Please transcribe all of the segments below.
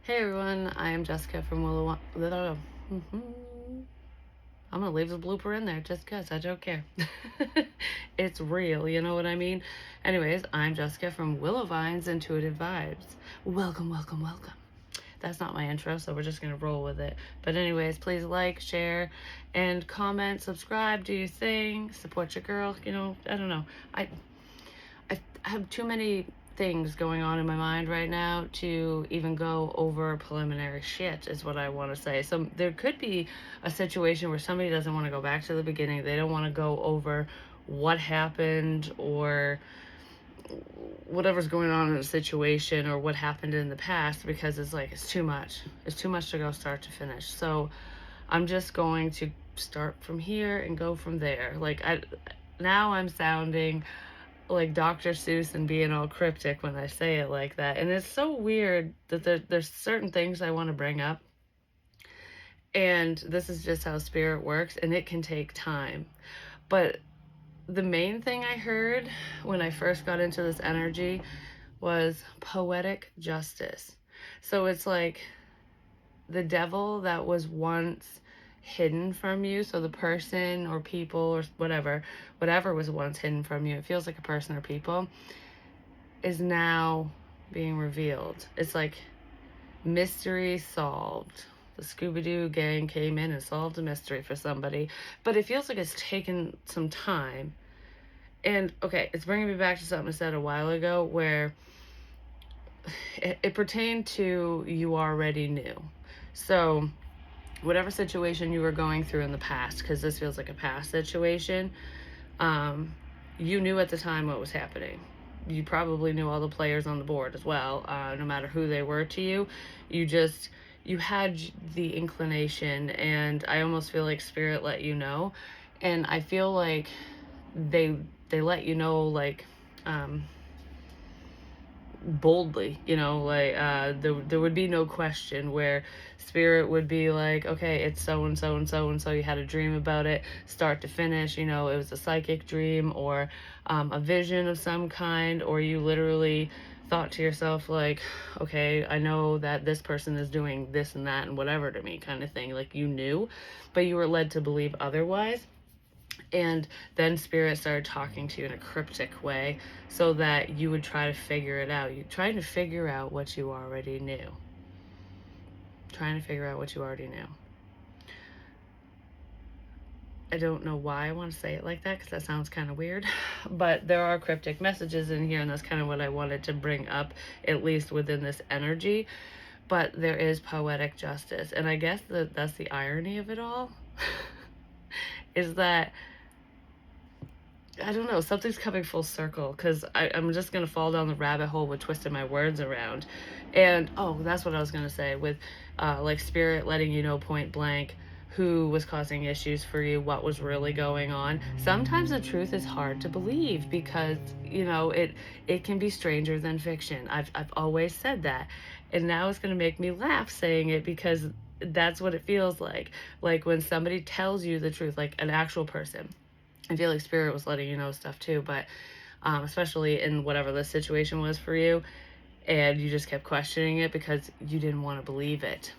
Hey everyone, I am Jessica from Willow. I'm gonna leave the blooper in there just because I don't care. It's real, you know what I mean? Anyways, I'm Jessica from Willow Vine's Intuitive Vibes. Welcome, welcome, welcome. That's not my intro, so we're just gonna roll with it. But anyways, please like, share, and comment, subscribe, do your thing, support your girl. I don't know. I have too many things going on in my mind right now to even go over preliminary shit, is what I want to say. So there could be a situation where somebody doesn't want to go back to the beginning. They don't want to go over what happened or whatever's going on in the situation or what happened in the past, because it's too much. It's too much to go start to finish. So I'm just going to start from here and go from there. Now I'm sounding like Dr. Seuss and being all cryptic when I say it like that. And it's so weird that there's certain things I want to bring up. And this is just how spirit works, and it can take time. But the main thing I heard when I first got into this energy was poetic justice. So it's like the devil that was once hidden from you, so the person or people or whatever was once hidden from you, it feels like a person or people, is now being revealed. It's like mystery solved. The Scooby-Doo gang came in and solved a mystery for somebody, but it feels like it's taken some time. And okay, it's bringing me back to something I said a while ago where it pertained to you already knew. So whatever situation you were going through in the past, because this feels like a past situation, you knew at the time what was happening. You probably knew all the players on the board as well, no matter who they were to you. You had the inclination, and I almost feel like spirit let you know. And I feel like they let you know, like, boldly, there would be no question, where spirit would be like, okay, it's so and so and so and so, you had a dream about it start to finish. It was a psychic dream or a vision of some kind, or you literally thought to yourself, like, okay, I know that this person is doing this and that and whatever to me, kind of thing. Like, you knew, but you were led to believe otherwise. And then spirit started talking to you in a cryptic way so that you would try to figure it out. You're trying to figure out what you already knew. Trying to figure out what you already knew. I don't know why I want to say it like that, because that sounds kind of weird. But there are cryptic messages in here, and that's kind of what I wanted to bring up, at least within this energy. But there is poetic justice. And I guess that's the irony of it all, is that, I don't know, something's coming full circle, because I'm just going to fall down the rabbit hole with twisting my words around. And, oh, that's what I was going to say, with like spirit letting you know point blank who was causing issues for you, what was really going on. Sometimes the truth is hard to believe, because, it can be stranger than fiction. I've always said that. And now it's going to make me laugh saying it, because that's what it feels like. Like when somebody tells you the truth, like an actual person. I feel like spirit was letting you know stuff too, but especially in whatever the situation was for you, and you just kept questioning it because you didn't want to believe it,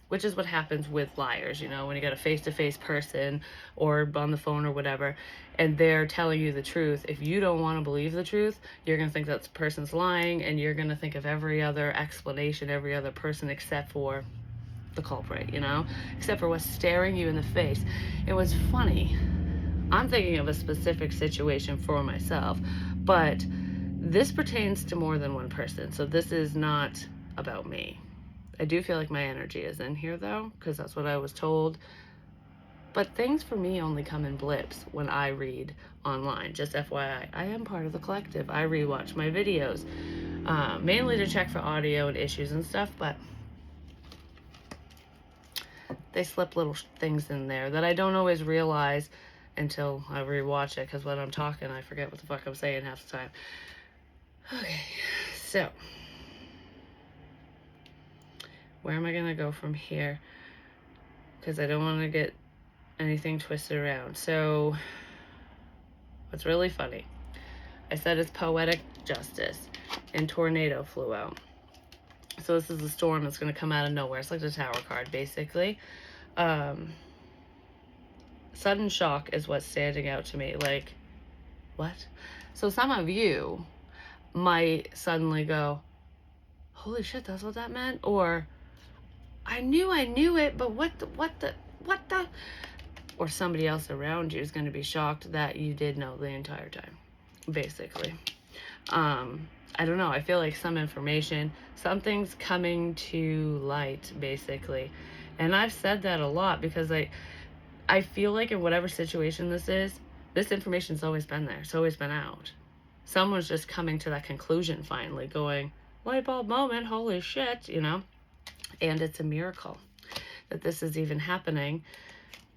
which is what happens with liars, when you got a face-to-face person or on the phone or whatever, and they're telling you the truth. If you don't want to believe the truth, you're going to think that person's lying, and you're going to think of every other explanation, every other person except for the culprit, except for what's staring you in the face. It was funny. I'm thinking of a specific situation for myself, but this pertains to more than one person. So this is not about me. I do feel like my energy is in here though, because that's what I was told. But things for me only come in blips when I read online. Just FYI, I am part of the collective. I rewatch my videos, mainly to check for audio and issues and stuff, but they slip little things in there that I don't always realize until I rewatch it, because when I'm talking, I forget what the fuck I'm saying half the time. Okay, so where am I gonna go from here? Because I don't want to get anything twisted around. So what's really funny, I said it's poetic justice, and tornado flew out. So this is a storm that's going to come out of nowhere. It's like the Tower card, basically. Sudden shock is what's standing out to me. Like, what? So some of you might suddenly go, holy shit, that's what that meant? Or, I knew it, but what the? Or somebody else around you is going to be shocked that you did know the entire time, basically. I don't know. I feel like some information, something's coming to light, basically. And I've said that a lot because I feel like in whatever situation this is, this information's always been there. It's always been out. Someone's just coming to that conclusion finally, going, light bulb moment, holy shit, you know? And it's a miracle that this is even happening,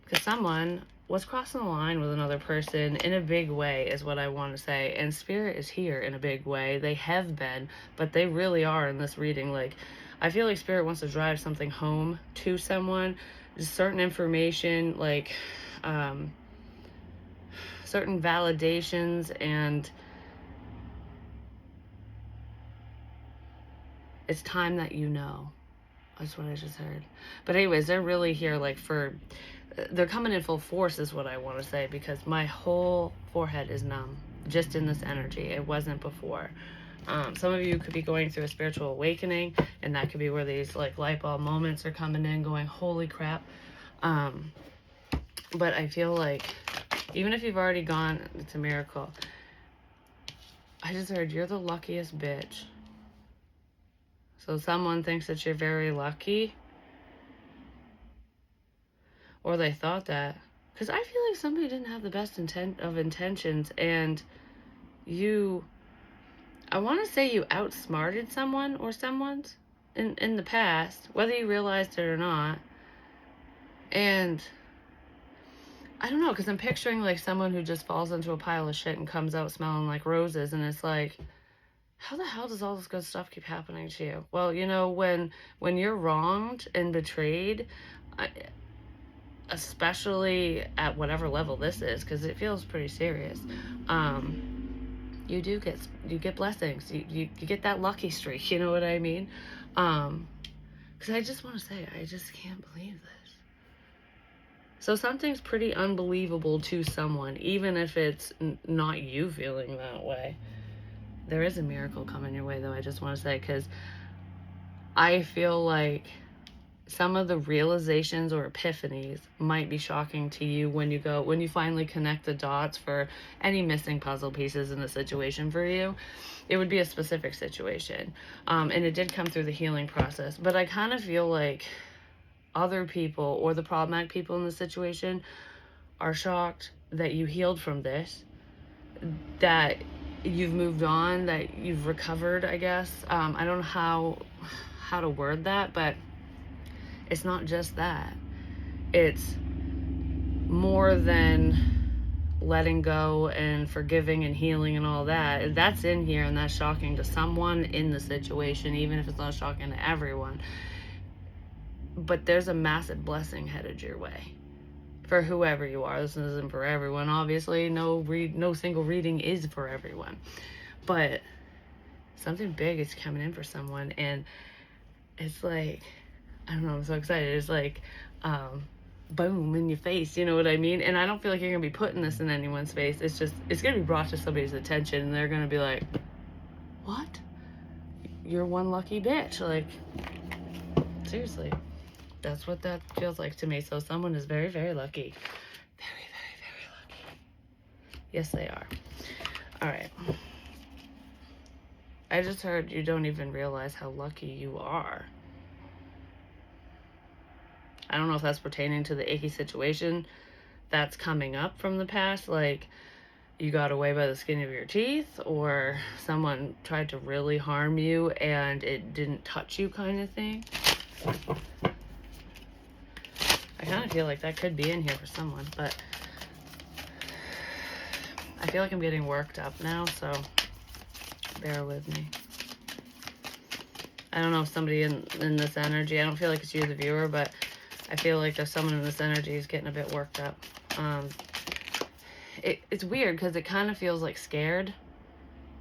because someone was crossing the line with another person in a big way, is what I want to say. And spirit is here in a big way. They have been, but they really are in this reading. Like, I feel like spirit wants to drive something home to someone, just certain information, like certain validations, and it's time that you know. That's what I just heard. But anyways, they're really here, like, they're coming in full force is what I want to say, because my whole forehead is numb just in this energy. It wasn't before. Some of you could be going through a spiritual awakening, and that could be where these like light bulb moments are coming in, going, holy crap. But I feel like even if you've already gone, it's a miracle. I just heard you're the luckiest bitch. So someone thinks that you're very lucky, or they thought that, because I feel like somebody didn't have the best intentions, and I want to say you outsmarted someone or someone's in the past, whether you realized it or not. And I don't know, because I'm picturing like someone who just falls into a pile of shit and comes out smelling like roses, and it's like, how the hell does all this good stuff keep happening to you? Well, you know, when you're wronged and betrayed, especially at whatever level this is, because it feels pretty serious, you get blessings. You get that lucky streak. You know what I mean? Because I just want to say, I just can't believe this. So something's pretty unbelievable to someone, even if it's not you feeling that way. There is a miracle coming your way, though, I just want to say, because I feel like some of the realizations or epiphanies might be shocking to you when you finally connect the dots for any missing puzzle pieces in the situation for you. It would be a specific situation. And it did come through the healing process. But I kind of feel like other people, or the problematic people in the situation, are shocked that you healed from this, that you've moved on, that you've recovered, I guess. I don't know how to word that, but it's not just that. It's more than letting go and forgiving and healing and all that. That's in here, and that's shocking to someone in the situation, even if it's not shocking to everyone. But there's a massive blessing headed your way. For whoever you are. This isn't for everyone, obviously. No single reading is for everyone. But something big is coming in for someone, and it's like, I don't know, I'm so excited. It's like, boom, in your face, you know what I mean? And I don't feel like you're going to be putting this in anyone's face. It's going to be brought to somebody's attention, and they're going to be like, what? You're one lucky bitch. Like, seriously. That's what that feels like to me. So someone is very, very lucky. Very, very, very lucky. Yes, they are. All right. I just heard you don't even realize how lucky you are. I don't know if that's pertaining to the icky situation that's coming up from the past, like you got away by the skin of your teeth, or someone tried to really harm you and it didn't touch you, kind of thing. I kind of feel like that could be in here for someone, but I feel like I'm getting worked up now, so bear with me. I don't know if somebody in this energy, I don't feel like it's you, the viewer, but I feel like there's someone in this energy who's getting a bit worked up. It's weird because it kind of feels like scared,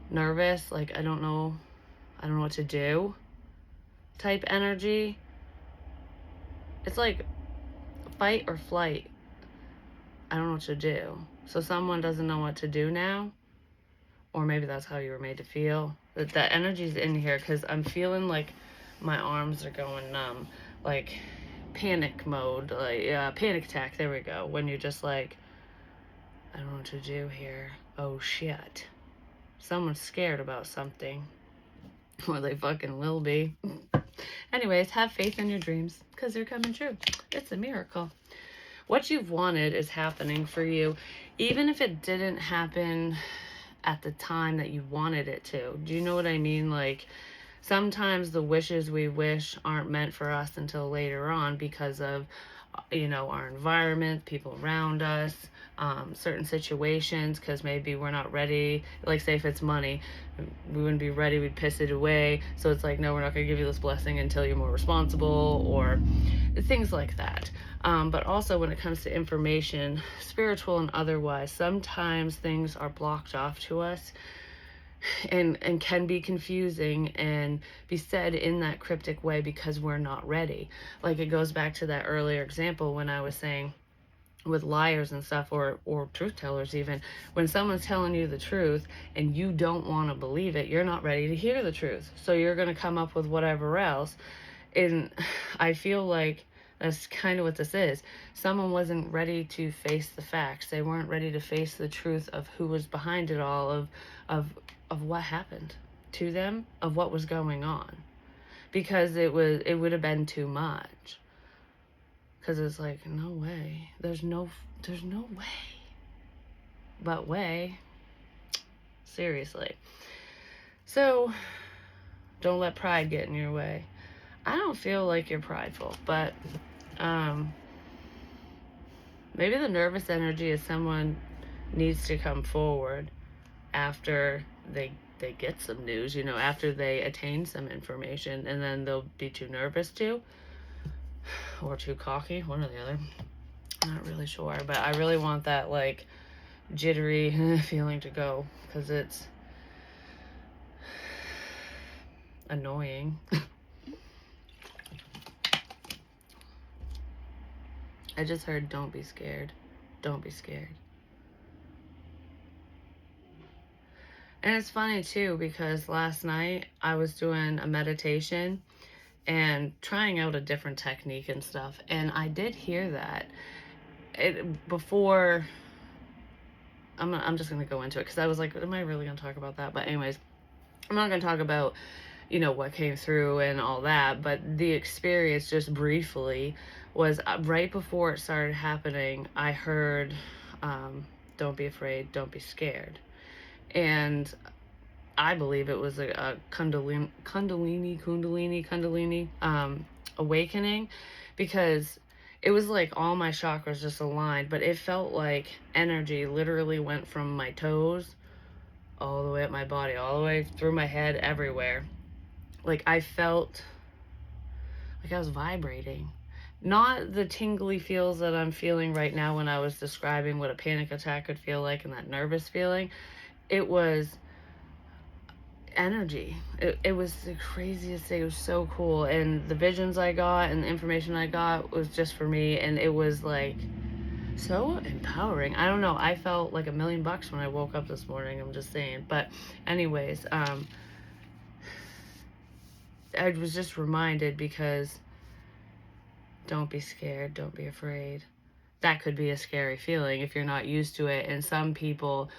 nervous, like I don't know what to do type energy. It's like fight or flight. I don't know what to do. So someone doesn't know what to do now, or maybe that's how you were made to feel. That energy's in here because I'm feeling like my arms are going numb, like panic mode, like panic attack. There we go. When you're just like, I don't know what to do here. Oh shit. Someone's scared about something. Or they fucking will be. Anyways, have faith in your dreams because they're coming true. It's a miracle. What you've wanted is happening for you, even if it didn't happen at the time that you wanted it to. Do you know what I mean? Like, sometimes the wishes we wish aren't meant for us until later on because of, our environment, people around us, certain situations, because maybe we're not ready. Like, say if it's money, we wouldn't be ready, we'd piss it away. So it's like, no, we're not going to give you this blessing until you're more responsible, or things like that. But also when it comes to information, spiritual and otherwise, sometimes things are blocked off to us and can be confusing and be said in that cryptic way because we're not ready. Like, it goes back to that earlier example when I was saying with liars and stuff, or truth tellers even, when someone's telling you the truth and you don't want to believe it, you're not ready to hear the truth, so you're going to come up with whatever else. And I feel like that's kind of what this is. Someone wasn't ready to face the facts. They weren't ready to face the truth of who was behind it all, of what happened to them, of what was going on, because it would have been too much. Because it's like, no way. There's no way. But way. Seriously. So, don't let pride get in your way. I don't feel like you're prideful, but maybe the nervous energy is someone needs to come forward after they get some news, after they attain some information, and then they'll be too nervous to, or too cocky, one or the other. I'm not really sure, but I really want that like jittery feeling to go, because it's annoying. I just heard, don't be scared. Don't be scared. And it's funny too, because last night I was doing a meditation and trying out a different technique and stuff, and I did hear that before. I'm just gonna go into it because I was like, am I really gonna talk about that? But anyways, I'm not gonna talk about what came through and all that, but the experience just briefly was right before it started happening. I heard, don't be afraid, don't be scared. And I believe it was a kundalini awakening, because it was like all my chakras just aligned, but it felt like energy literally went from my toes all the way up my body, all the way through my head, everywhere. Like, I felt like I was vibrating. Not the tingly feels that I'm feeling right now when I was describing what a panic attack could feel like and that nervous feeling. It was energy. It was the craziest thing. It was so cool. And the visions I got and the information I got was just for me. And it was like so empowering. I don't know. I felt like $1,000,000 when I woke up this morning. I'm just saying. But anyways, I was just reminded, because don't be scared, don't be afraid. That could be a scary feeling if you're not used to it. And some people,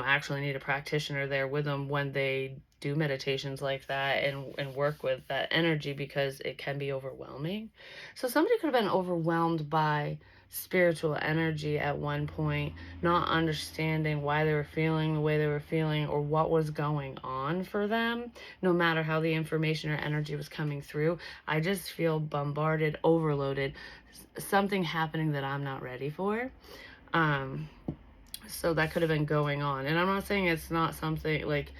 actually need a practitioner there with them when they do meditations like that and work with that energy, because it can be overwhelming. So somebody could have been overwhelmed by spiritual energy at one point, not understanding why they were feeling the way they were feeling or what was going on for them, no matter how the information or energy was coming through. I just feel bombarded, overloaded, something happening that I'm not ready for. So that could have been going on. And I'm not saying it's not something like,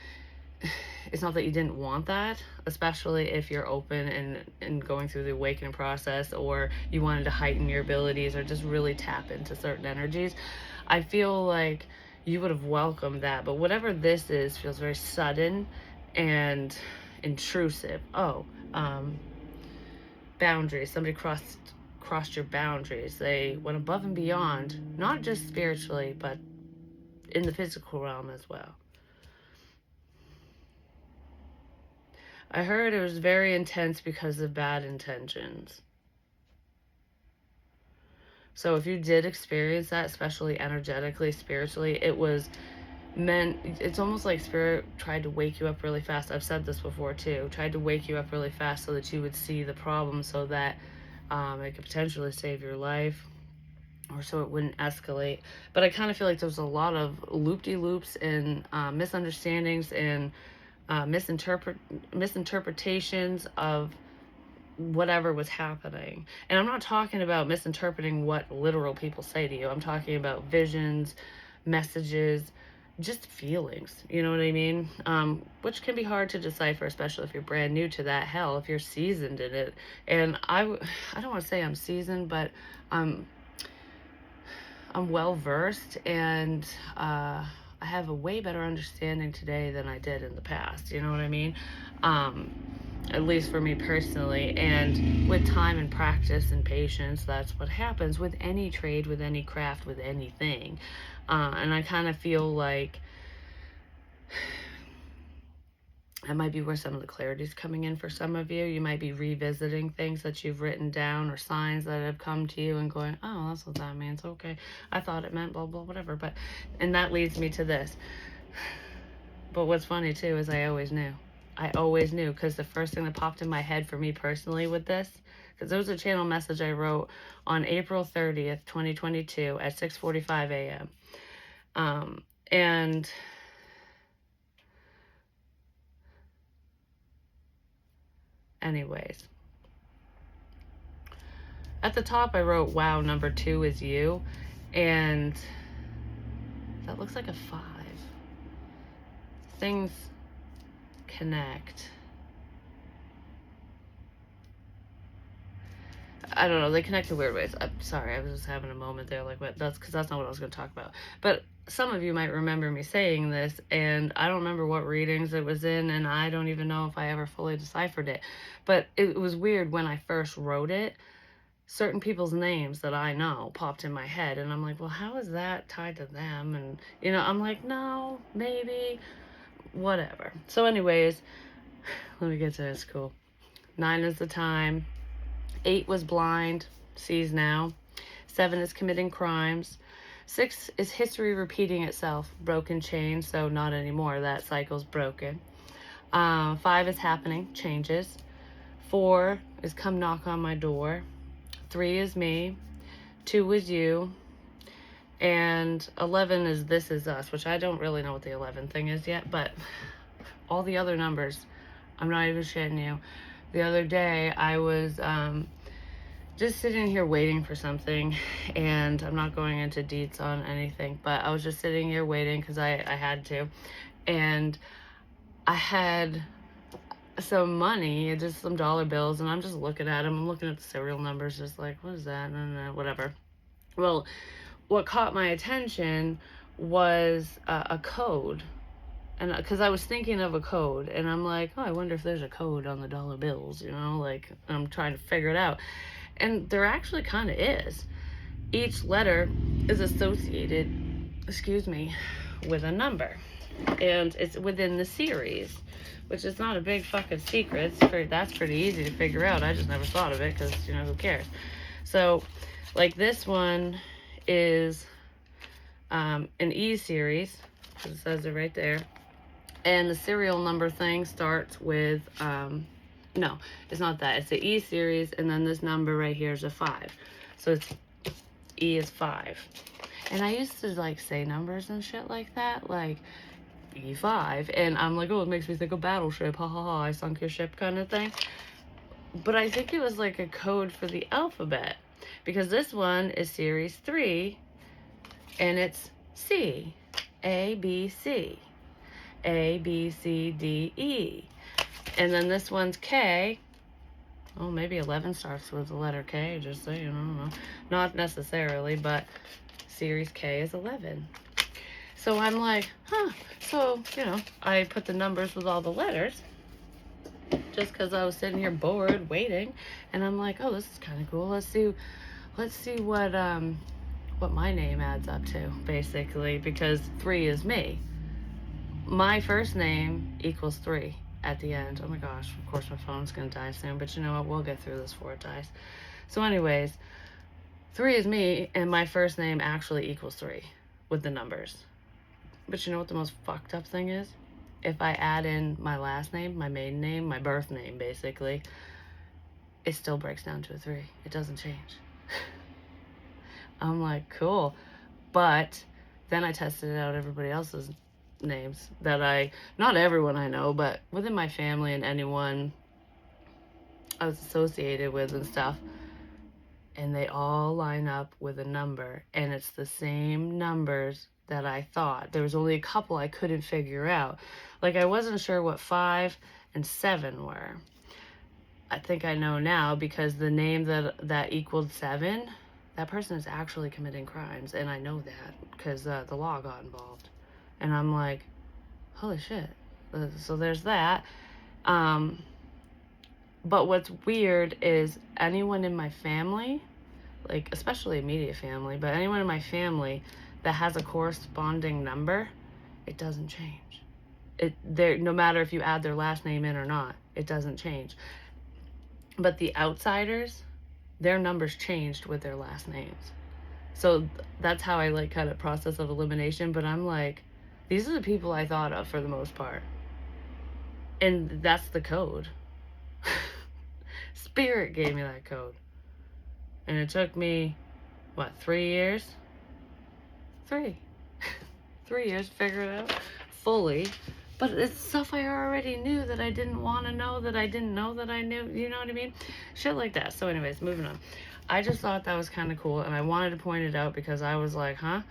it's not that you didn't want that, especially if you're open and going through the awakening process, or you wanted to heighten your abilities or just really tap into certain energies. I feel like you would have welcomed that. But whatever this is feels very sudden and intrusive. boundaries. Somebody crossed your boundaries. They went above and beyond, not just spiritually, but in the physical realm as well. I heard it was very intense because of bad intentions. So if you did experience that, especially energetically, spiritually, it was meant, it's almost like spirit tried to wake you up really fast. I've said this before too. Tried to wake you up really fast so that you would see the problem, so that it could potentially save your life, or so it wouldn't escalate. But I kind of feel like there was a lot of loop-de-loops and misunderstandings and misinterpretations of whatever was happening. And I'm not talking about misinterpreting what literal people say to you. I'm talking about visions, messages, just feelings. You know what I mean? Which can be hard to decipher, especially if you're brand new to that. Hell, if you're seasoned in it. And I don't want to say I'm seasoned, but I'm well versed, and I have a way better understanding today than I did in the past. You know what I mean? At least for me personally. And with time and practice and patience, that's what happens with any trade, with any craft, with anything. And I kind of feel like that might be where some of the clarity is coming in for some of you. You might be revisiting things that you've written down, or signs that have come to you, and going, oh, that's what that means. Okay, I thought it meant blah, blah, whatever. And that leads me to this. But what's funny too is I always knew, because the first thing that popped in my head for me personally with this, because there was a channel message I wrote on April 30th, 2022 at 6:45 a.m. And anyways, at the top I wrote, wow, number 2 is you. And that looks like a 5. Things connect. I don't know, they connect in weird ways. I'm sorry, I was just having a moment there, like, what? That's because that's not what I was going to talk about. But some of you might remember me saying this, and I don't remember what readings it was in, and I don't even know if I ever fully deciphered it. But it was weird when I first wrote it. Certain people's names that I know popped in my head, and I'm like, well, how is that tied to them? And, you know, I'm like, no, maybe, whatever. So anyways, let me get to this. Cool. 9 is the time. 8 was blind, sees now. 7 is committing crimes. 6 is history repeating itself, broken chain, so not anymore, that cycle's broken. 5 is happening, changes. 4 is come knock on my door. 3 is me. 2 is you. And 11 is this is us, which I don't really know what the 11 thing is yet, but all the other numbers, I'm not even shitting you. The other day I was just sitting here waiting for something, and I'm not going into deets on anything, but I was just sitting here waiting because I had to. And I had some money, just some dollar bills, and I'm just looking at them. I'm looking at the serial numbers, just like, what is that? No, whatever. Well, what caught my attention was a code. And because I was thinking of a code, and I'm like, oh, I wonder if there's a code on the dollar bills, you know, like, I'm trying to figure it out. And there actually kind of is. Each letter is associated, with a number. And it's within the series, which is not a big fucking secret. That's pretty easy to figure out. I just never thought of it because, you know, who cares? So, like, this one is an E series. It says it right there. And the serial number thing starts with, no, it's not that. It's the E series, and then this number right here is a 5. So it's E is 5. And I used to, like, say numbers and shit like that, like E5. And I'm like, oh, it makes me think of Battleship. Ha ha ha, I sunk your ship kind of thing. But I think it was like a code for the alphabet. Because this one is series 3, and it's C, A, B, C. A, B, C, D, E. And then this one's K. Oh, maybe 11 starts with the letter K, just so you know. Not necessarily, but series K is 11. So I'm like, huh. So, you know, I put the numbers with all the letters just because I was sitting here bored waiting, and I'm like, oh, this is kind of cool. Let's see what my name adds up to, basically, because 3 is me. My first name equals 3 at the end. Oh my gosh, of course my phone's gonna die soon, but you know what? We'll get through this before it dies. So, anyways, 3 is me, and my first name actually equals 3 with the numbers. But you know what the most fucked up thing is? If I add in my last name, my maiden name, my birth name, basically, it still breaks down to a 3. It doesn't change. I'm like, cool. But then I tested out everybody else's names that not everyone I know, but within my family and anyone I was associated with and stuff. And they all line up with a number, and it's the same numbers that I thought. There was only a couple I couldn't figure out. Like, I wasn't sure what 5 and 7 were. I think I know now because the name that equaled 7, that person is actually committing crimes, and I know that because the law got involved. And I'm like, holy shit. So there's that. But what's weird is anyone in my family, like especially immediate family, but anyone in my family that has a corresponding number, it doesn't change. No matter if you add their last name in or not, it doesn't change. But the outsiders, their numbers changed with their last names. So that's how I like kind of process of elimination. But I'm like, these are the people I thought of for the most part. And that's the code. Spirit gave me that code. And it took me, 3 years? 3 years to figure it out fully. But it's stuff I already knew that I didn't want to know, that I didn't know that I knew. You know what I mean? Shit like that. So anyways, moving on. I just thought that was kind of cool, and I wanted to point it out because I was like, huh?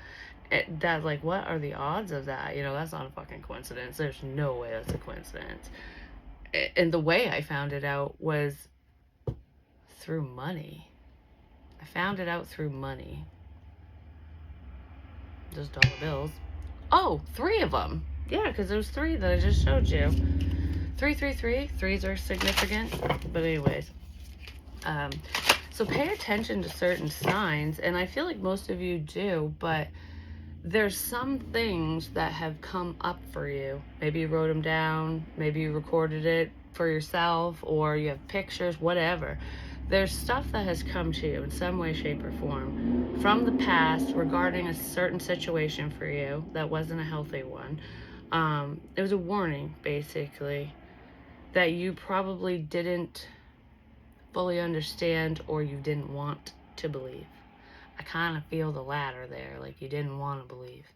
What are the odds of that? That's not a fucking coincidence. There's no way that's a coincidence. And the way I found it out was through money. I found it out through money. Just dollar bills. Oh, 3 of them. Yeah, because there was 3 that I just showed you. 3, 3, 3. 3s are significant. But anyways. So pay attention to certain signs. And I feel like most of you do. But there's some things that have come up for you. Maybe you wrote them down. Maybe you recorded it for yourself. Or you have pictures. Whatever. There's stuff that has come to you in some way, shape, or form from the past regarding a certain situation for you that wasn't a healthy one. It was a warning, basically, that you probably didn't fully understand or you didn't want to believe. I kind of feel the latter there, like you didn't want to believe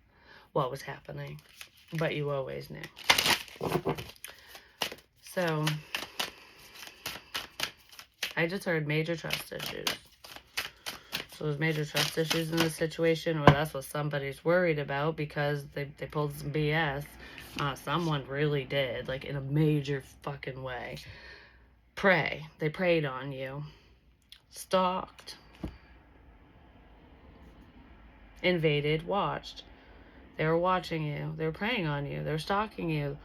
what was happening, but you always knew. So I just heard major trust issues. So there's major trust issues in this situation, or that's what somebody's worried about because they pulled some BS. Someone really did, like in a major fucking way. They preyed on you. Stalked. Invaded, watched. They were watching you. They were preying on you. They were stalking you.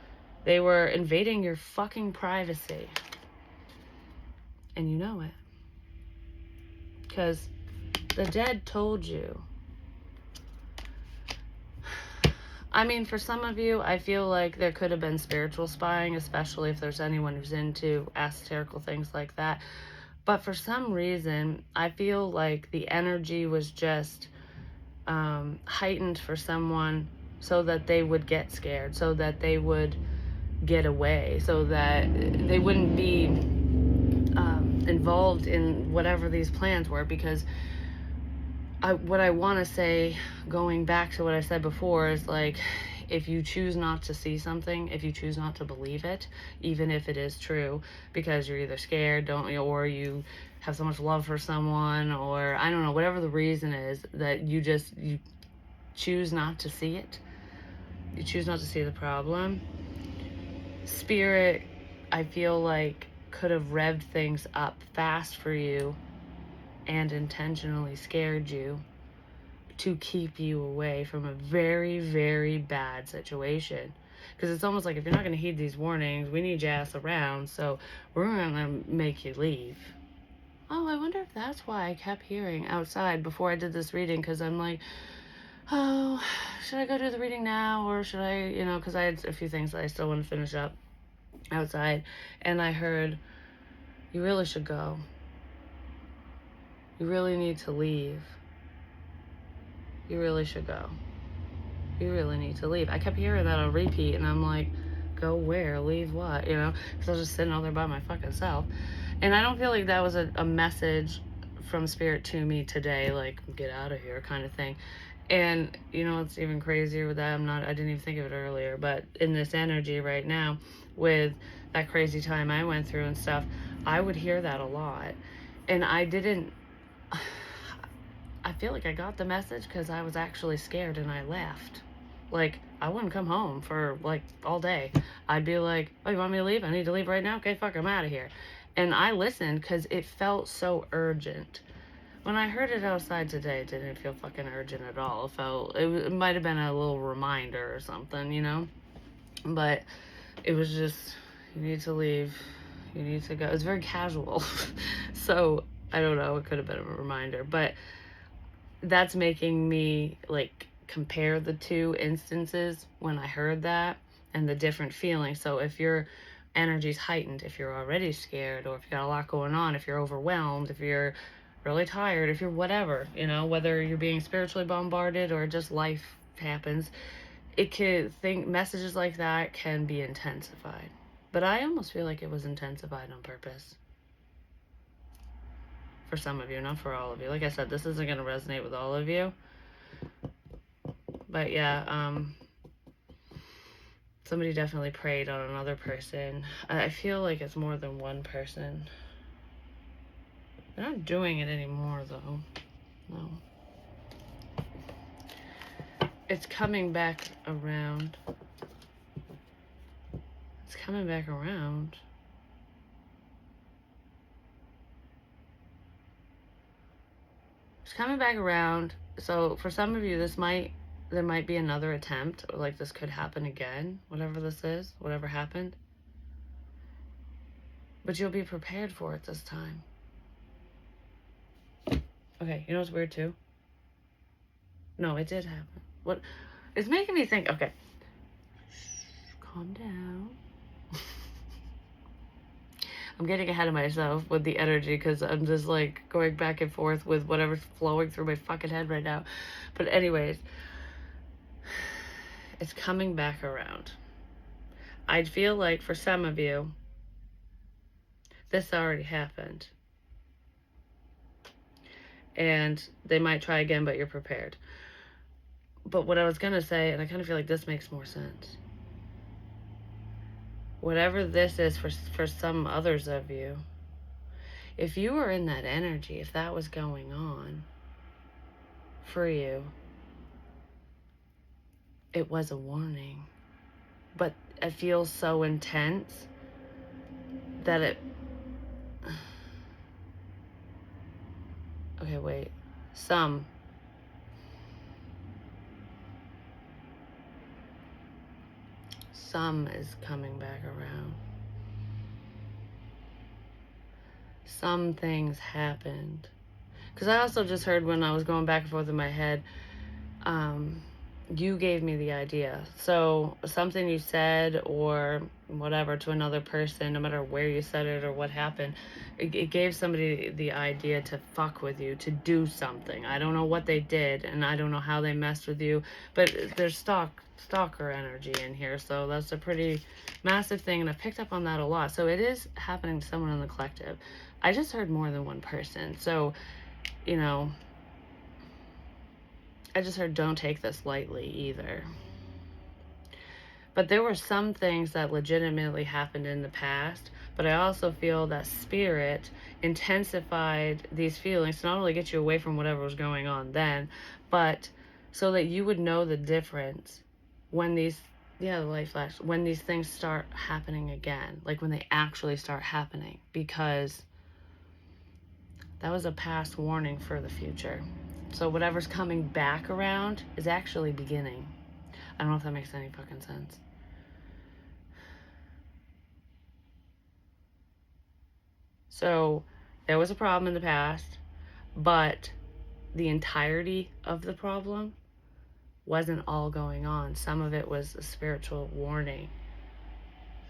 They were invading your fucking privacy. And you know it. Because the dead told you. I mean, for some of you, I feel like there could have been spiritual spying, especially if there's anyone who's into esoterical things like that. But for some reason, I feel like the energy was just heightened for someone so that they would get scared, so that they would get away, so that they wouldn't be involved in whatever these plans were. Because what I want to say, going back to what I said before, is like, if you choose not to see something, if you choose not to believe it, even if it is true, because you're either scared, or you have so much love for someone, or I don't know, whatever the reason is, that you choose not to see it. You choose not to see the problem. Spirit, I feel like, could have revved things up fast for you and intentionally scared you to keep you away from a very, very bad situation. Because it's almost like, if you're not going to heed these warnings, we need your ass around, so we're going to make you leave. Oh, I wonder if that's why I kept hearing outside before I did this reading, because I'm like, oh, should I go do the reading now, or should I, because I had a few things that I still want to finish up outside, and I heard, you really should go. You really need to leave. You really should go. You really need to leave. I kept hearing that on repeat, and I'm like, go where? Leave what? Because I was just sitting out there by my fucking self. And I don't feel like that was a message from Spirit to me today, like, get out of here kind of thing. And, it's even crazier with that. I didn't even think of it earlier, but in this energy right now, with that crazy time I went through and stuff, I would hear that a lot. And I feel like I got the message because I was actually scared and I left. Like, I wouldn't come home for, like, all day. I'd be like, oh, you want me to leave? I need to leave right now? Okay, fuck, I'm out of here. And I listened because it felt so urgent. When I heard it outside today, it didn't feel fucking urgent at all. It might have been a little reminder or something, But it was just, you need to leave. You need to go. It was very casual. So, I don't know. It could have been a reminder. But that's making me, like, compare the two instances when I heard that and the different feelings. So if your energy's heightened, if you're already scared, or if you got a lot going on, if you're overwhelmed, if you're really tired, if you're whatever, whether you're being spiritually bombarded or just life happens, messages like that can be intensified. But I almost feel like it was intensified on purpose. For some of you, not for all of you. Like I said, this isn't going to resonate with all of you. But yeah, somebody definitely preyed on another person. I feel like it's more than one person. They're not doing it anymore, though. No. It's coming back around. It's coming back around. It's coming back around. So for some of you, there might be another attempt, or like this could happen again, whatever this is, whatever happened. But you'll be prepared for it this time. Okay, you know what's weird too? No, it did happen. What? It's making me think, okay. Calm down. I'm getting ahead of myself with the energy because I'm just like going back and forth with whatever's flowing through my fucking head right now. But anyways, it's coming back around. I feel like for some of you, this already happened. And they might try again, but you're prepared. But what I was going to say, and I kind of feel like this makes more sense. Whatever this is for some others of you, if you were in that energy, if that was going on for you, it was a warning. But it feels so intense that it... Okay, wait. Some is coming back around. Some things happened. Because I also just heard when I was going back and forth in my head, you gave me the idea. So something you said or whatever to another person, no matter where you said it or what happened, it gave somebody the idea to fuck with you, to do something. I don't know what they did, and I don't know how they messed with you, but there's stalker energy in here, so that's a pretty massive thing, and I've picked up on that a lot. So it is happening to someone in the collective. I just heard more than one person, so I just heard don't take this lightly either. But there were some things that legitimately happened in the past, but I also feel that Spirit intensified these feelings to not only get you away from whatever was going on then, but so that you would know the difference when the light flash, when these things start happening again, like when they actually start happening, because that was a past warning for the future. So whatever's coming back around is actually beginning. I don't know if that makes any fucking sense. So there was a problem in the past, but the entirety of the problem wasn't all going on. Some of it was a spiritual warning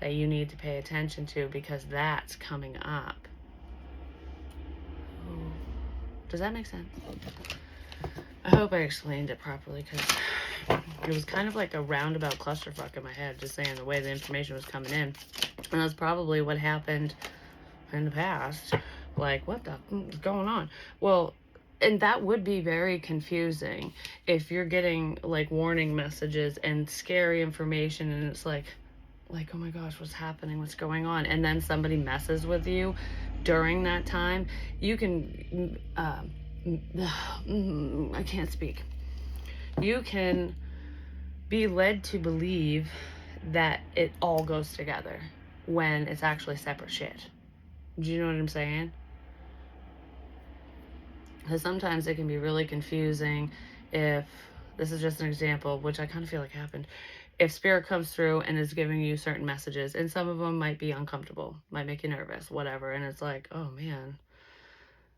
that you need to pay attention to because that's coming up. Does that make sense? I hope I explained it properly because it was kind of like a roundabout clusterfuck in my head, just saying the way the information was coming in. And that's probably what happened in the past. Like, what the is going on? Well, and that would be very confusing if you're getting like warning messages and scary information and it's like, oh my gosh, what's happening? What's going on? And then somebody messes with you during that time. You can, I can't speak. You can be led to believe that it all goes together when it's actually separate shit. Do you know what I'm saying? Because sometimes it can be really confusing if, this is just an example, which I kind of feel like happened, if spirit comes through and is giving you certain messages, and some of them might be uncomfortable, might make you nervous, whatever, and it's like, oh man,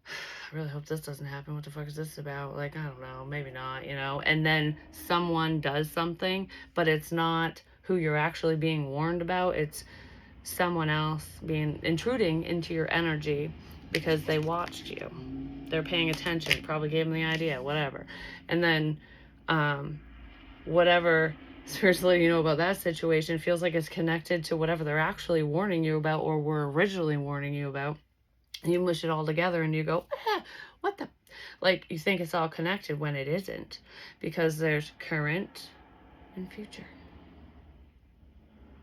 I really hope this doesn't happen. What the fuck is this about? Like, I don't know, maybe not, you know? And then someone does something, but it's not who you're actually being warned about. It's someone else being intruding into your energy because they watched you. They're paying attention, probably gave them the idea, whatever. And then whatever spiritually you know about that situation feels like it's connected to whatever they're actually warning you about or were originally warning you about. You mush it all together and you go, what the? Like, you think it's all connected when it isn't, because there's current and future.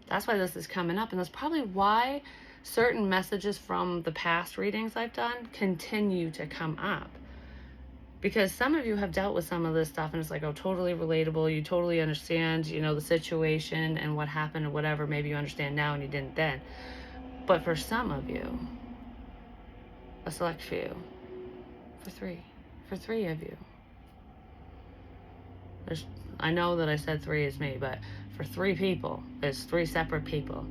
That's why this is coming up, and that's probably why certain messages from the past readings I've done continue to come up. Because some of you have dealt with some of this stuff and it's like, oh, totally relatable. You totally understand, you know, the situation and what happened or whatever. Maybe you understand now and you didn't then. But for some of you, a select few, for three of you, I know that I said three is me, but for 3 people, there's 3 separate people.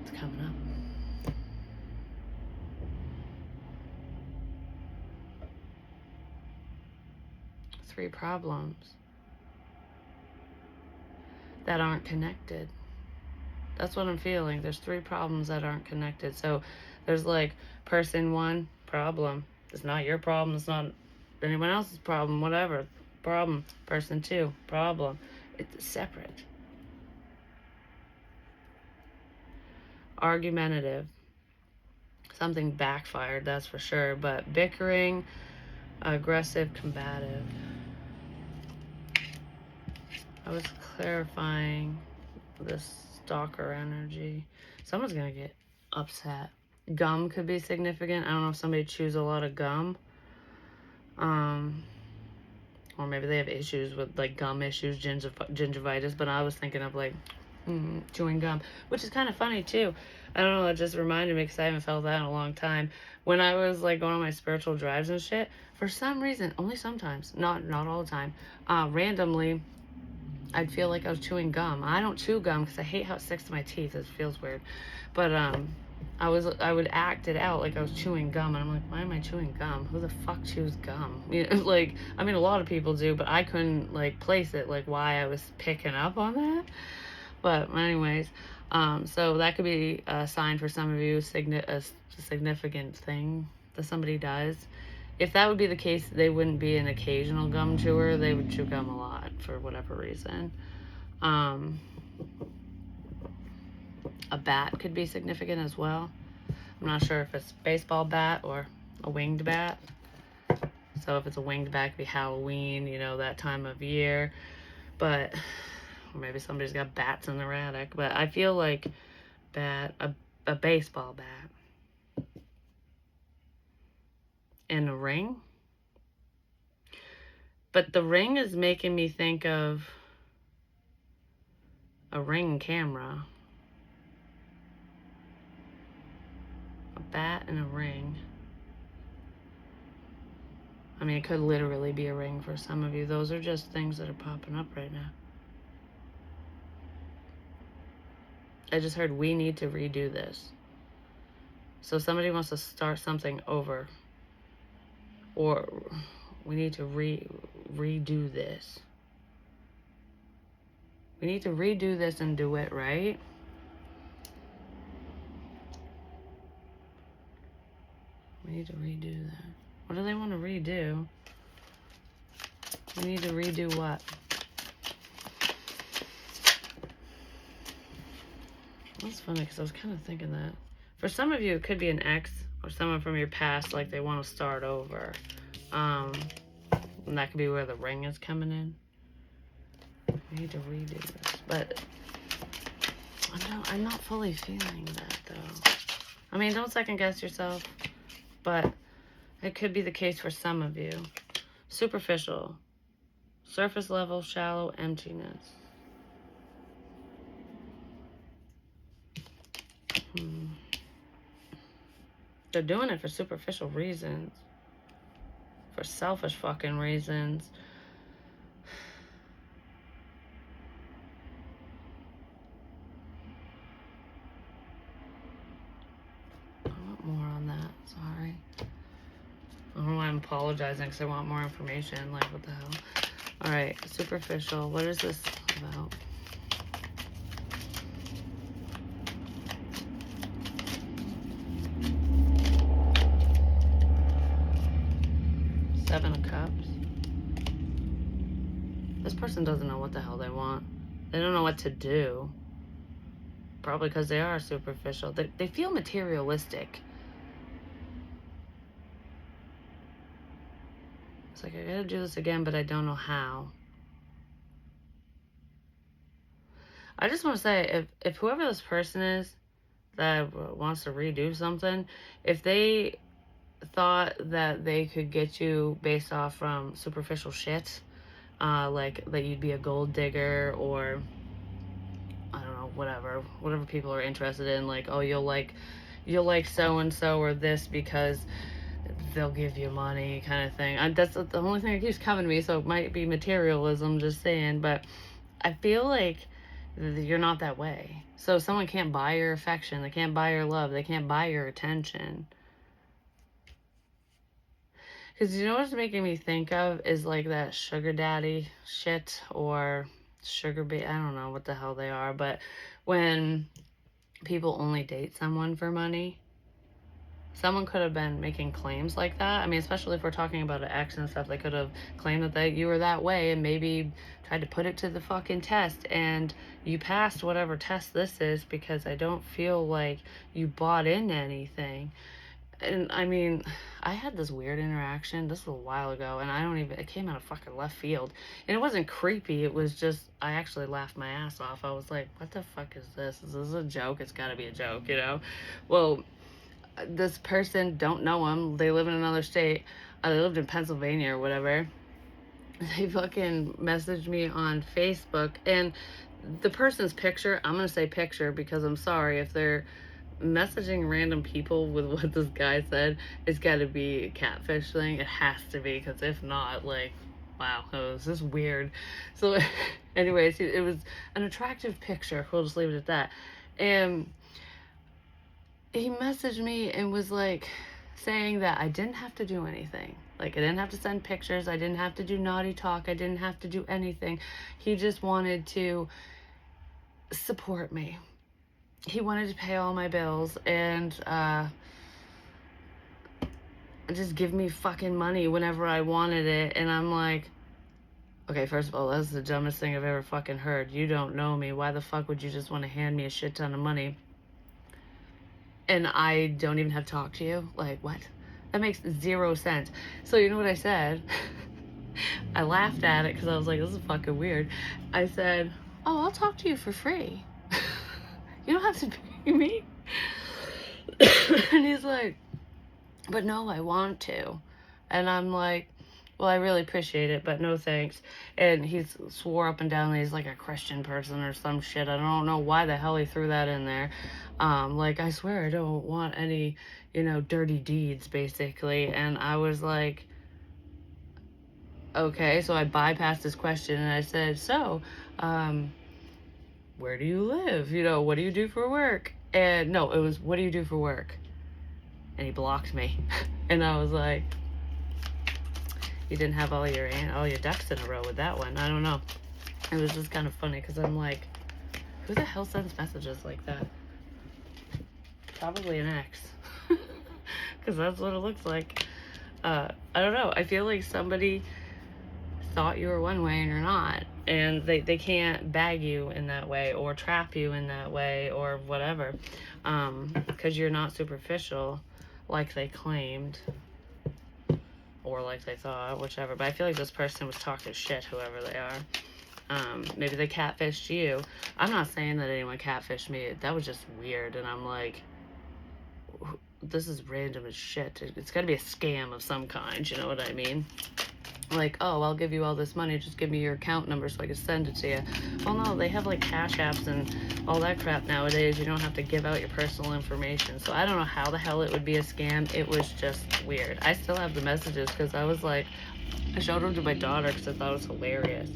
It's coming up. 3 problems that aren't connected. That's what I'm feeling. There's 3 problems that aren't connected. So there's like person 1, problem. It's not your problem. It's not anyone else's problem. Whatever. Problem. Person 2, problem. It's separate. Argumentative. Something backfired, that's for sure. But bickering, aggressive, combative. I was clarifying this stalker energy. Someone's gonna get upset. Gum could be significant. I don't know if somebody chews a lot of gum. Or maybe they have issues with like gum issues, gingivitis, but I was thinking of like chewing gum, which is kind of funny too. I don't know, it just reminded me because I haven't felt that in a long time. When I was like going on my spiritual drives and shit, for some reason, only sometimes, not all the time, randomly, I'd feel like I was chewing gum. I don't chew gum because I hate how it sticks to my teeth. It feels weird. But I would act it out like I was chewing gum, and I'm like, why am I chewing gum? Who the fuck chews gum? You know, like, I mean, a lot of people do, but I couldn't like place it, like why I was picking up on that. But anyways, so that could be a sign for some of you, a significant thing that somebody does. If that would be the case, they wouldn't be an occasional gum chewer. They would chew gum a lot for whatever reason. A bat could be significant as well. I'm not sure if it's a baseball bat or a winged bat. So if it's a winged bat, it could be Halloween, you know, that time of year. But maybe somebody's got bats in their attic. But I feel like a baseball bat. And a ring. But the ring is making me think of a Ring camera. A bat and a ring. I mean, it could literally be a ring for some of you. Those are just things that are popping up right now. I just heard we need to redo this. So somebody wants to start something over, or we need to redo this. We need to redo this and do it right. We need to redo that. What do they want to redo? We need to redo what? That's funny because I was kind of thinking that. For some of you, it could be an ex or someone from your past, like they want to start over. And that could be where the ring is coming in. We need to redo this. But I'm not fully feeling that, though. I mean, don't second guess yourself. But it could be the case for some of you. Superficial. Surface level, shallow emptiness. They're doing it for superficial reasons. For selfish fucking reasons. I want more on that. Sorry. I don't know why I'm apologizing because I want more information. Like, what the hell? Alright, superficial. What is this about? Seven of Cups. This person doesn't know what the hell they want. They don't know what to do. Probably because they are superficial. They feel materialistic. It's like, I gotta do this again, but I don't know how. I just want to say, if whoever this person is that wants to redo something, if they thought that they could get you based off from superficial shit, like that you'd be a gold digger, or I don't know, whatever people are interested in, like, oh, you'll like so and so or this because they'll give you money, kind of thing. That's the only thing that keeps coming to me, so it might be materialism, just saying. But I feel like you're not that way. So someone can't buy your affection, they can't buy your love, they can't buy your attention. Because you know what's making me think of is like that sugar daddy shit, or sugar baby, I don't know what the hell they are, but when people only date someone for money, someone could have been making claims like that. I mean, especially if we're talking about an ex and stuff, they could have claimed that you were that way and maybe tried to put it to the fucking test, and you passed whatever test this is, because I don't feel like you bought into anything. And I mean, I had this weird interaction. This was a while ago, and it came out of fucking left field. And it wasn't creepy. It was just, I actually laughed my ass off. I was like, what the fuck is this? Is this a joke? It's gotta be a joke, you know? Well, this person, don't know them. They live in another state. They lived in Pennsylvania or whatever. They fucking messaged me on Facebook. And the person's picture, I'm gonna say picture because I'm sorry if they're messaging random people with what this guy said. It's got to be a catfish thing. It has to be, because if not, like, wow, this is weird. So anyways, it was an attractive picture, we'll just leave it at that. And he messaged me and was like saying that I didn't have to do anything. Like, I didn't have to send pictures, I didn't have to do naughty talk, I didn't have to do anything. He just wanted to support me. He wanted to pay all my bills and just give me fucking money whenever I wanted it. And I'm like, okay, first of all, that's the dumbest thing I've ever fucking heard. You don't know me. Why the fuck would you just want to hand me a shit ton of money and I don't even have to talk to you? Like, what? That makes zero sense. So you know what I said? I laughed at it because I was like, this is fucking weird. I said, oh, I'll talk to you for free. You don't have to pay me. And he's like, but no, I want to. And I'm like, well, I really appreciate it, but no thanks. And he swore up and down that he's like a Christian person or some shit. I don't know why the hell he threw that in there. Like, I swear I don't want any, dirty deeds, basically. And I was like, okay. So I bypassed his question and I said, so, where do you live? You know, what do you do for work? And no, it was, what do you do for work? And he blocked me. And I was like, you didn't have all your ducks in a row with that one. I don't know. It was just kind of funny because I'm like, who the hell sends messages like that? Probably an ex. Because that's what it looks like. I don't know. I feel like somebody thought you were one way and you're not. And they can't bag you in that way or trap you in that way or whatever. Because you're not superficial like they claimed. Or like they thought, whichever. But I feel like this person was talking shit, whoever they are. Maybe they catfished you. I'm not saying that anyone catfished me. That was just weird. And I'm like, this is random as shit. It's got to be a scam of some kind. You know what I mean? Like, oh, I'll give you all this money. Just give me your account number so I can send it to you. Well, no, they have like cash apps and all that crap nowadays. You don't have to give out your personal information. So I don't know how the hell it would be a scam. It was just weird. I still have the messages because I was like, I showed them to my daughter because I thought it was hilarious.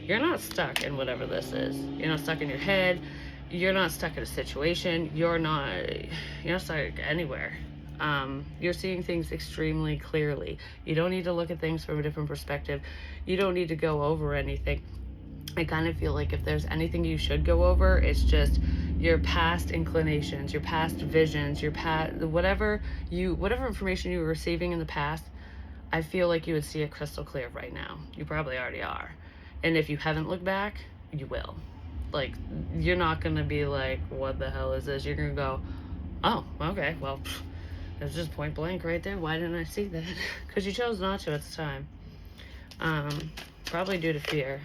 You're not stuck in whatever this is. You're not stuck in your head. You're not stuck in a situation. You're not stuck anywhere. You're seeing things extremely clearly. You don't need to look at things from a different perspective. You don't need to go over anything. I kind of feel like if there's anything you should go over, it's just your past inclinations, your past visions, your past whatever information you were receiving in the past. I feel like you would see it crystal clear right now. You probably already are. And if you haven't looked back, you will. Like, you're not gonna be like, what the hell is this? You're gonna go, oh, okay, well, it's just point blank right there. Why didn't I see that? Because you chose not to at the time. Probably due to fear.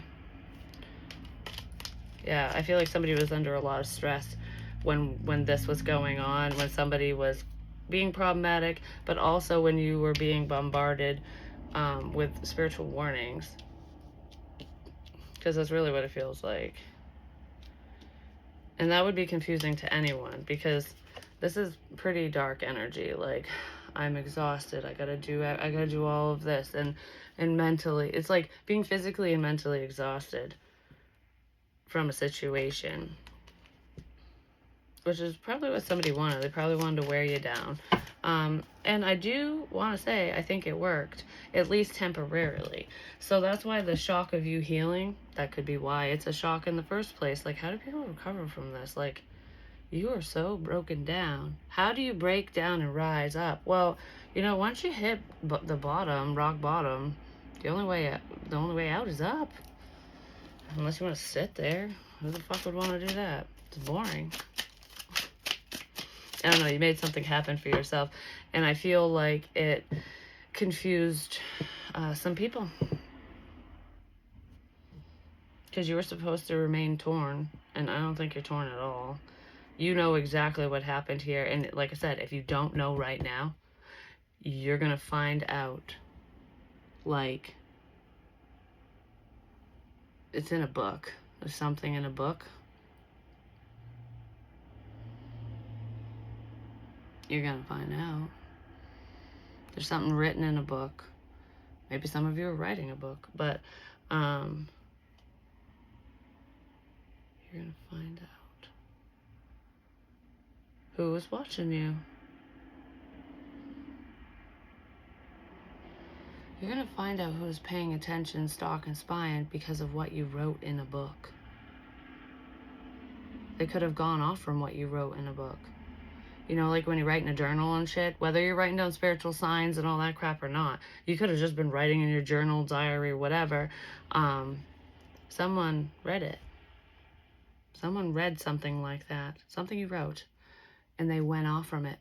Yeah, I feel like somebody was under a lot of stress when this was going on, when somebody was being problematic, but also when you were being bombarded with spiritual warnings. Because that's really what it feels like. And that would be confusing to anyone because this is pretty dark energy. Like, I'm exhausted. I gotta do all of this, and mentally, it's like being physically and mentally exhausted from a situation, which is probably what somebody wanted. They probably wanted to wear you down. And I do want to say, I think it worked, at least temporarily. So that's why the shock of you healing, that could be why it's a shock in the first place. Like, how do people recover from this? Like, you are so broken down. How do you break down and rise up? Well, once you hit the bottom, rock bottom, the only way out is up. Unless you want to sit there. Who the fuck would want to do that? It's boring. I don't know, you made something happen for yourself. And I feel like it confused some people. Because you were supposed to remain torn. And I don't think you're torn at all. You know exactly what happened here. And like I said, if you don't know right now, you're going to find out. Like, it's in a book. There's something in a book. You're going to find out. There's something written in a book. Maybe some of you are writing a book, but you're going to find out who was watching you. You're going to find out who's paying attention, stalking, spying because of what you wrote in a book. They could have gone off from what you wrote in a book. Like when you write in a journal and shit, whether you're writing down spiritual signs and all that crap or not, you could have just been writing in your journal, diary, whatever. Someone read it. Someone read something like that, something you wrote, and they went off from it.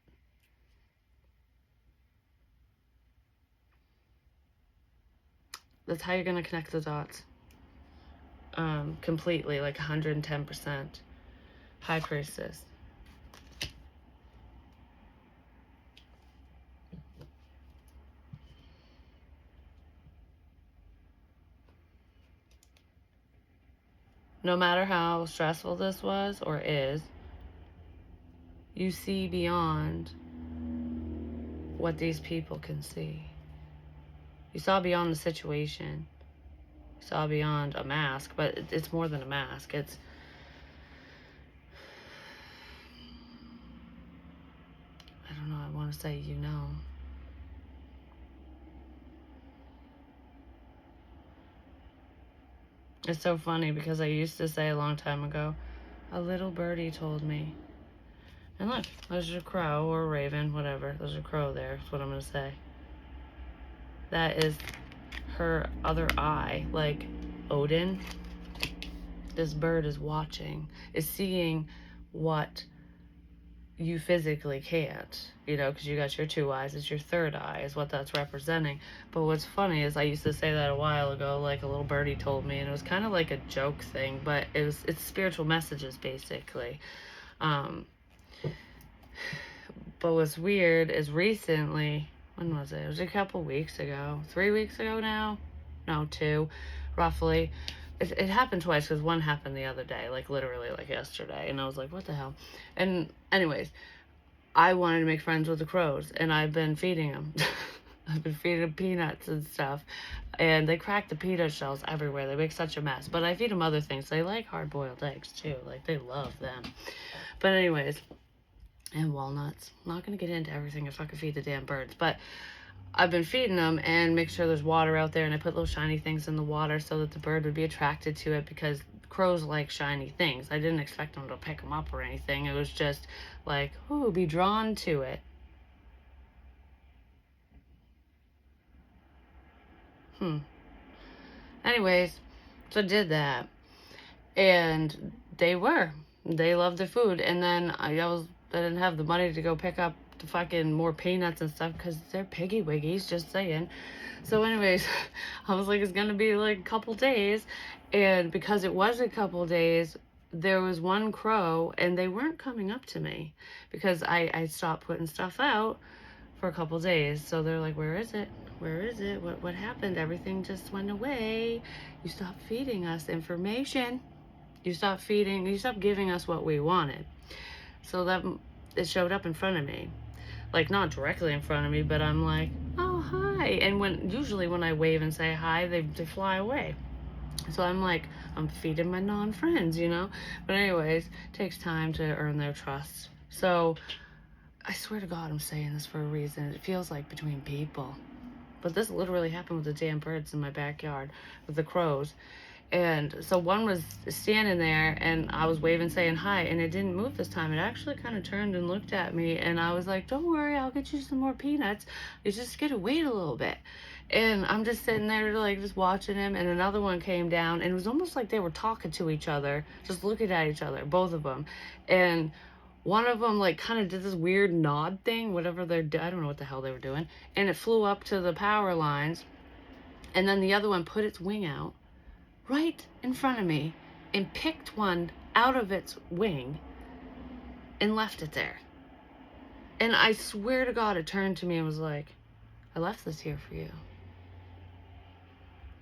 That's how you're going to connect the dots. Completely, like 110%. High Priestess. No matter how stressful this was or is, you see beyond what these people can see. You saw beyond the situation. You saw beyond a mask, but it's more than a mask. It's to say, you know. It's so funny because I used to say a long time ago, a little birdie told me. And look, there's a crow or a raven, whatever. There's a crow there, that's what I'm going to say. That is her other eye, like Odin. This bird is watching, is seeing what you physically can't, you know, because you got your two eyes. It's your third eye is what that's representing. But what's funny is I used to say that a while ago, like a little birdie told me, and it was kind of like a joke thing, but it's spiritual messages basically. But what's weird is recently, when was it? It was a couple weeks ago, 3 weeks ago now, no, 2, roughly. It happened twice because one happened the other day, like literally like yesterday, and I was like, what the hell? And anyways, I wanted to make friends with the crows, and I've been feeding them. I've been feeding them peanuts and stuff, and they crack the peanut shells everywhere. They make such a mess, but I feed them other things. They like hard-boiled eggs too, like they love them. But anyways, and walnuts. I'm not gonna get into everything if I could feed the damn birds, but I've been feeding them and make sure there's water out there, and I put little shiny things in the water so that the bird would be attracted to it because crows like shiny things. I didn't expect them to pick them up or anything. It was just like, ooh, be drawn to it. Anyways, so I did that, and they loved the food, and then I didn't have the money to go pick up the fucking more peanuts and stuff because they're piggy wiggies, just saying. So anyways, I was like, it's gonna be like a couple days, and because it was a couple days, there was one crow, and they weren't coming up to me because I stopped putting stuff out for a couple days. So they're like, where is it? Where is it? What happened? Everything just went away. You stopped feeding us information. You stopped giving us what we wanted. So that it showed up in front of me. Like, not directly in front of me, but I'm like, oh, hi. And usually when I wave and say hi, they fly away. So I'm like, I'm feeding my non-friends, you know? But anyways, it takes time to earn their trust. So I swear to God, I'm saying this for a reason. It feels like between people. But this literally happened with the damn birds in my backyard, with the crows. And so one was standing there, and I was waving, saying hi, and it didn't move this time. It actually kind of turned and looked at me, and I was like, don't worry, I'll get you some more peanuts. You just gotta wait a little bit. And I'm just sitting there, like, just watching him, and another one came down, and it was almost like they were talking to each other, just looking at each other, both of them. And one of them, like, kind of did this weird nod thing, whatever I don't know what the hell they were doing, and it flew up to the power lines, and then the other one put its wing out right in front of me and picked one out of its wing and left it there. And I swear to God, it turned to me and was like, I left this here for you.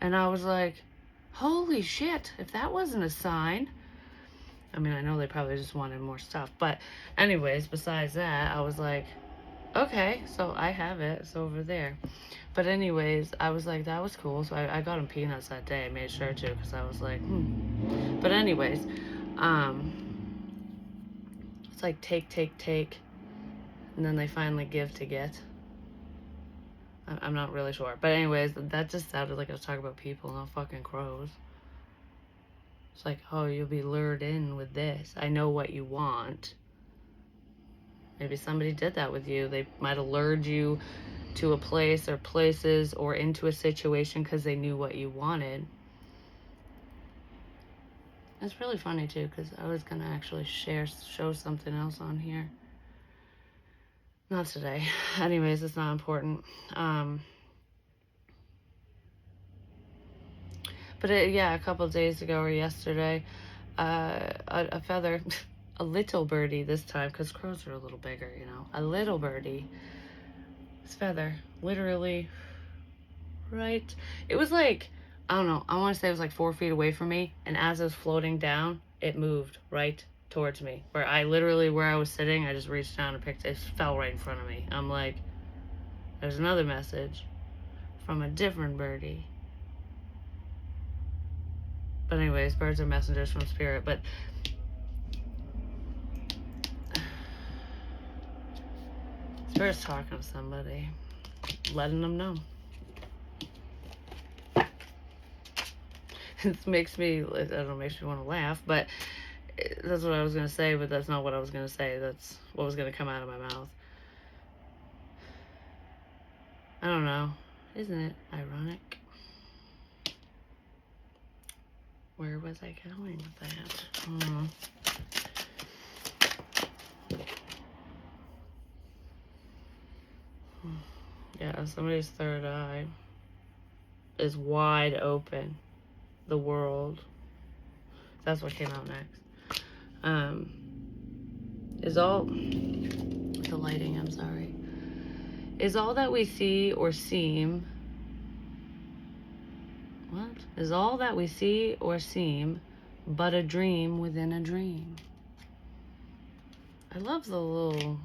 And I was like, holy shit, if that wasn't a sign. I mean, I know they probably just wanted more stuff, but anyways, besides that, I was like, okay, so I have it, it's over there. But anyways, I was like, that was cool. So I got him peanuts that day. I made sure to, because I was like, But anyways, it's like take, and then they finally give to get. I'm not really sure. But anyways, that just sounded like I was talking about people, not fucking crows. It's like, oh, you'll be lured in with this. I know what you want. Maybe somebody did that with you. They might have lured you to a place or places or into a situation because they knew what you wanted. It's really funny too, because I was gonna actually show something else on here. Not today. Anyways, it's not important. But yeah, a couple of days ago or yesterday, a feather, a little birdie this time, because crows are a little bigger, you know. A little birdie, this feather, literally, right? It was like, I don't know, I want to say it was like 4 feet away from me, and as it was floating down, it moved right towards me. Where I was sitting, I just reached down and picked it. It fell right in front of me. I'm like, there's another message from a different birdie. But anyways, birds are messengers from spirit. But First talking to somebody, letting them know. It makes me, I don't know, makes me want to laugh, but that's what I was going to say, but that's not what I was going to say. That's what was going to come out of my mouth. I don't know. Isn't it ironic? Where was I going with that? Yeah, somebody's third eye is wide open. The world. That's what came out next. Is all the lighting, I'm sorry. Is all that we see or seem what? Is all that we see or seem but a dream within a dream? I love the little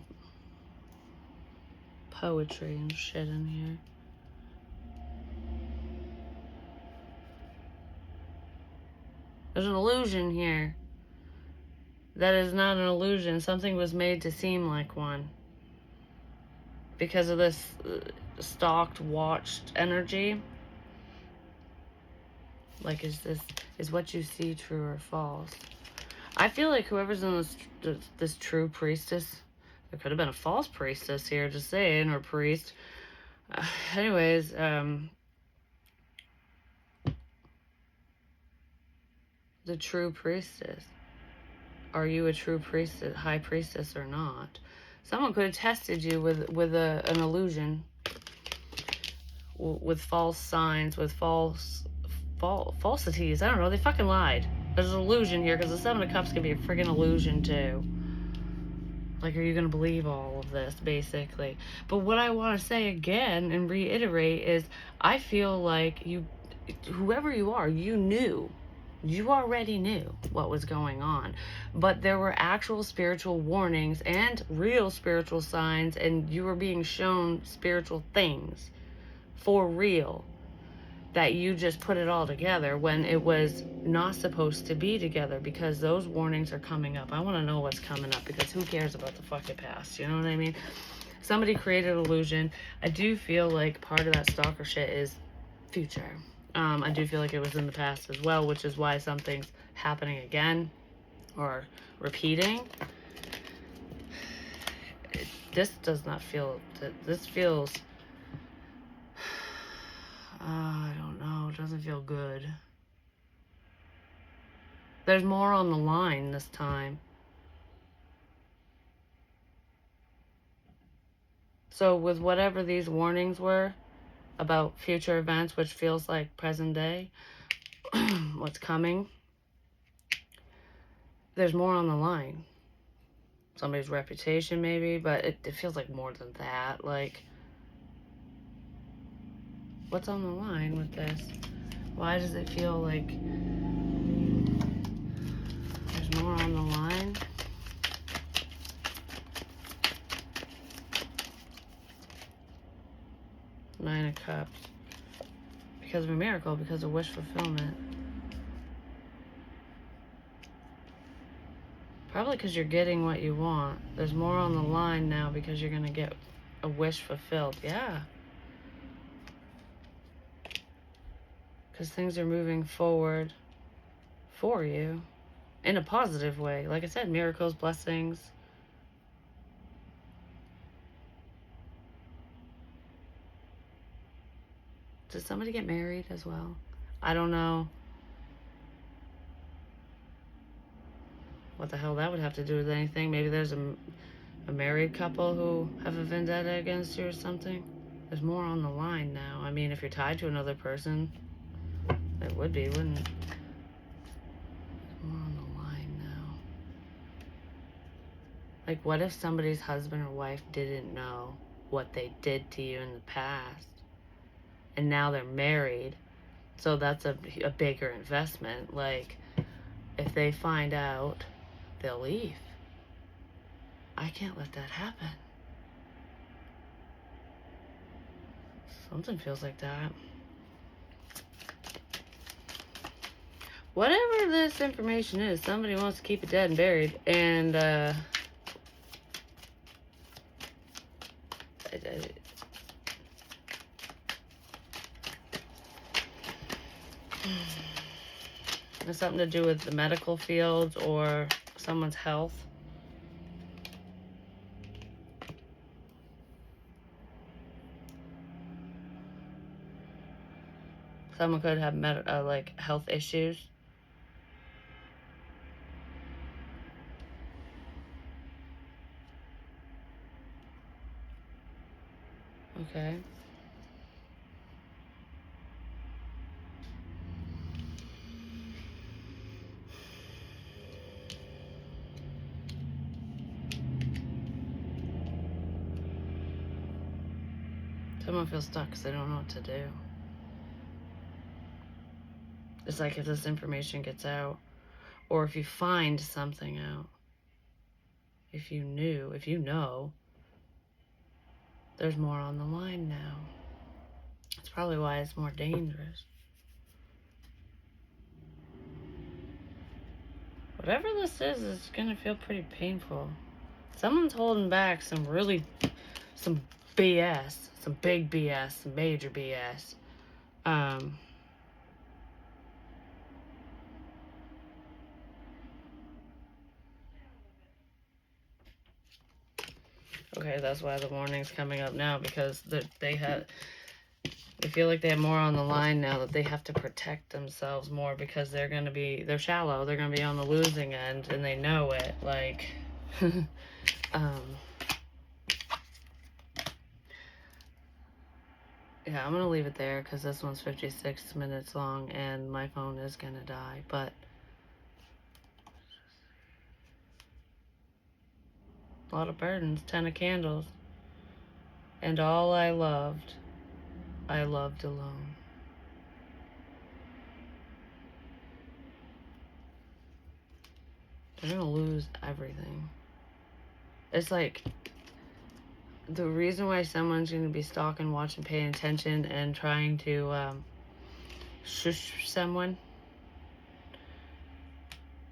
poetry and shit in here. There's an illusion here. That is not an illusion. Something was made to seem like one. Because of this stalked, watched energy. Like, is what you see true or false? I feel like whoever's in this true priestess, there could have been a false priestess here, just saying, or priest. Anyways, the true priestess. Are you a true priestess, high priestess, or not? Someone could have tested you with an illusion, with false signs, with falsities. I don't know. They fucking lied. There's an illusion here because the Seven of Cups can be a friggin' illusion too. Like, are you gonna believe all of this, basically? But what I want to say again and reiterate is, I feel like whoever you are, you knew. You already knew what was going on, but there were actual spiritual warnings and real spiritual signs, and you were being shown spiritual things for real, that you just put it all together when it was not supposed to be together, because those warnings are coming up. I want to know what's coming up, because who cares about the fucking past? You know what I mean? Somebody created an illusion. I do feel like part of that stalker shit is future. I do feel like it was in the past as well, which is why something's happening again or repeating. This does not feel, this feels, I don't know, it doesn't feel good. There's more on the line this time. So with whatever these warnings were about future events, which feels like present day, what's coming, there's more on the line. Somebody's reputation maybe, but it feels like more than that. Like, what's on the line with this? Why does it feel like there's more on the line? Nine of Cups. Because of a miracle, because of wish fulfillment. Probably because you're getting what you want. There's more on the line now because you're going to get a wish fulfilled. Yeah. Because things are moving forward for you in a positive way. Like I said, miracles, blessings. Did somebody get married as well? I don't know what the hell that would have to do with anything. Maybe there's a married couple who have a vendetta against you or something. There's more on the line now. I mean, if you're tied to another person, it would be, wouldn't it? There's more on the line now. Like, what if somebody's husband or wife didn't know what they did to you in the past? And now they're married, so that's a bigger investment. Like, if they find out, they'll leave. I can't let that happen. Something feels like that. Whatever this information is, somebody wants to keep it dead and buried, and It's something to do with the medical field or someone's health. Someone could have like health issues. Okay. Someone feels stuck because they don't know what to do. It's like if this information gets out, or if you find something out, if you know, there's more on the line now. That's probably why it's more dangerous. Whatever this is, it's gonna feel pretty painful. Someone's holding back some BS, some big BS, some major BS. Okay, that's why the warning's coming up now, because they feel like they have more on the line now, that they have to protect themselves more because they're shallow, they're gonna be on the losing end, and they know it. Like, yeah, I'm gonna leave it there because this one's 56 minutes long and my phone is gonna die, but a lot of burdens, 10 of candles. And all I loved alone. They're gonna lose everything. It's like the reason why someone's gonna be stalking, watching, paying attention, and trying to shush someone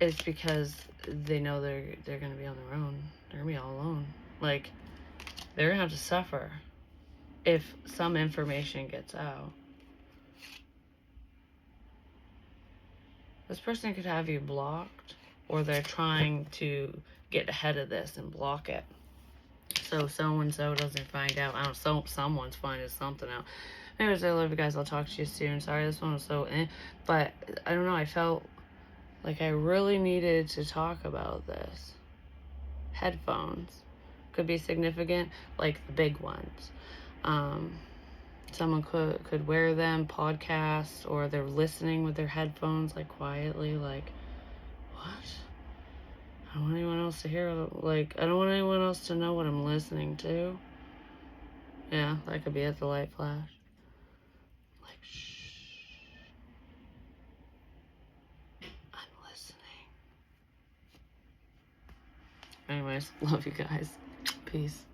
is because they know they're gonna be on their own. They're gonna be all alone. Like, they're gonna have to suffer if some information gets out. This person could have you blocked, or they're trying to get ahead of this and block it, so so-and-so doesn't find out. I don't know, someone's finding something out. Anyways, I love you guys. I'll talk to you soon. Sorry this one was so but I don't know, I felt like I really needed to talk about this. Headphones could be significant, like the big ones. Someone could wear them, podcasts, or they're listening with their headphones, like quietly, like, what? I don't want anyone else to hear, like, I don't want anyone else to know what I'm listening to. Yeah, that could be at the light flash. Like, shh. I'm listening. Anyways, love you guys. Peace.